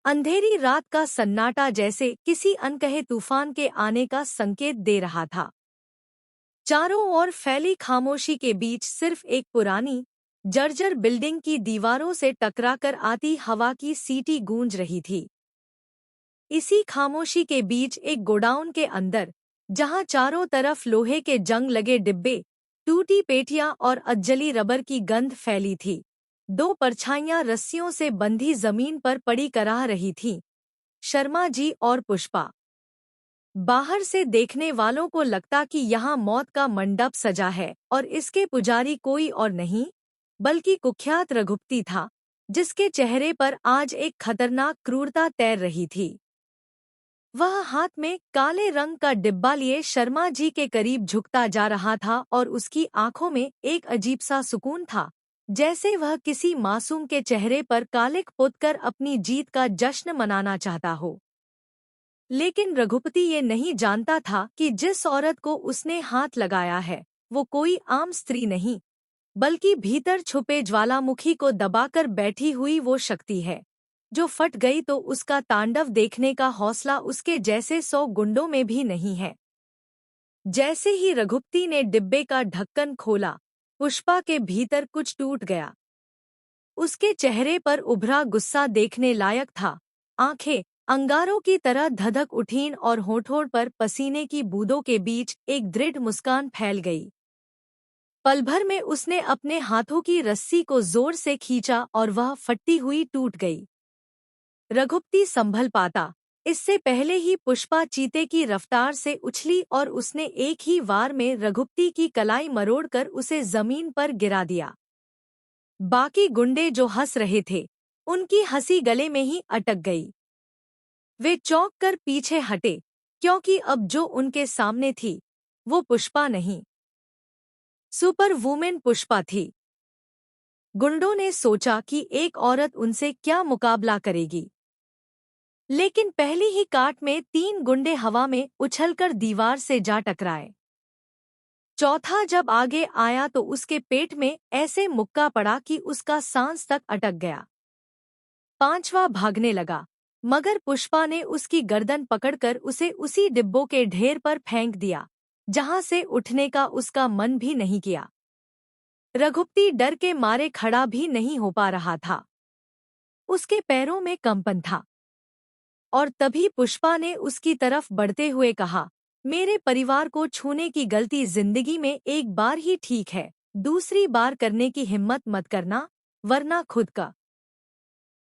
अंधेरी रात का सन्नाटा जैसे किसी अनकहे तूफान के आने का संकेत दे रहा था। चारों ओर फैली खामोशी के बीच सिर्फ एक पुरानी, जर्जर बिल्डिंग की दीवारों से टकराकर आती हवा की सीटी गूंज रही थी। इसी खामोशी के बीच एक गोडाउन के अंदर, जहां चारों तरफ लोहे के जंग लगे डिब्बे, टूटी पेटियां और अधजली रबर की गंध फैली थी, दो परछाइयां रस्सियों से बंधी जमीन पर पड़ी कराह रही थीं, शर्मा जी और पुष्पा। बाहर से देखने वालों को लगता कि यहाँ मौत का मंडप सजा है और इसके पुजारी कोई और नहीं बल्कि कुख्यात रघुपति था, जिसके चेहरे पर आज एक खतरनाक क्रूरता तैर रही थी। वह हाथ में काले रंग का डिब्बा लिए शर्मा जी के करीब झुकता जा रहा था और उसकी आंखों में एक अजीब सा सुकून था, जैसे वह किसी मासूम के चेहरे पर कालिक पोतकर अपनी जीत का जश्न मनाना चाहता हो। लेकिन रघुपति ये नहीं जानता था कि जिस औरत को उसने हाथ लगाया है वो कोई आम स्त्री नहीं, बल्कि भीतर छुपे ज्वालामुखी को दबाकर बैठी हुई वो शक्ति है, जो फट गई तो उसका तांडव देखने का हौसला उसके जैसे 100 गुंडों में भी नहीं है। जैसे ही रघुपति ने डिब्बे का ढक्कन खोला, पुष्पा के भीतर कुछ टूट गया। उसके चेहरे पर उभरा गुस्सा देखने लायक था, आंखें अंगारों की तरह धधक उठीं और होठों पर पसीने की बूंदों के बीच एक दृढ़ मुस्कान फैल गई। पल भर में उसने अपने हाथों की रस्सी को जोर से खींचा और वह फटती हुई टूट गई। रघुपति संभल पाता, इससे पहले ही पुष्पा चीते की रफ्तार से उछली और उसने एक ही वार में रघुपति की कलाई मरोड़कर उसे जमीन पर गिरा दिया। बाकी गुंडे जो हंस रहे थे, उनकी हंसी गले में ही अटक गई। वे चौंक कर पीछे हटे, क्योंकि अब जो उनके सामने थी वो पुष्पा नहीं, सुपर वुमेन पुष्पा थी। गुंडों ने सोचा कि एक औरत उनसे क्या मुकाबला करेगी, लेकिन पहली ही काट में 3 गुंडे हवा में उछलकर दीवार से जा टकराए। चौथा जब आगे आया तो उसके पेट में ऐसे मुक्का पड़ा कि उसका सांस तक अटक गया। 5वां भागने लगा, मगर पुष्पा ने उसकी गर्दन पकड़कर उसे उसी डिब्बों के ढेर पर फेंक दिया, जहां से उठने का उसका मन भी नहीं किया। रघुपति डर के मारे खड़ा भी नहीं हो पा रहा था, उसके पैरों में कंपन था। और तभी पुष्पा ने उसकी तरफ बढ़ते हुए कहा, मेरे परिवार को छूने की गलती जिंदगी में एक बार ही ठीक है, दूसरी बार करने की हिम्मत मत करना, वरना खुद का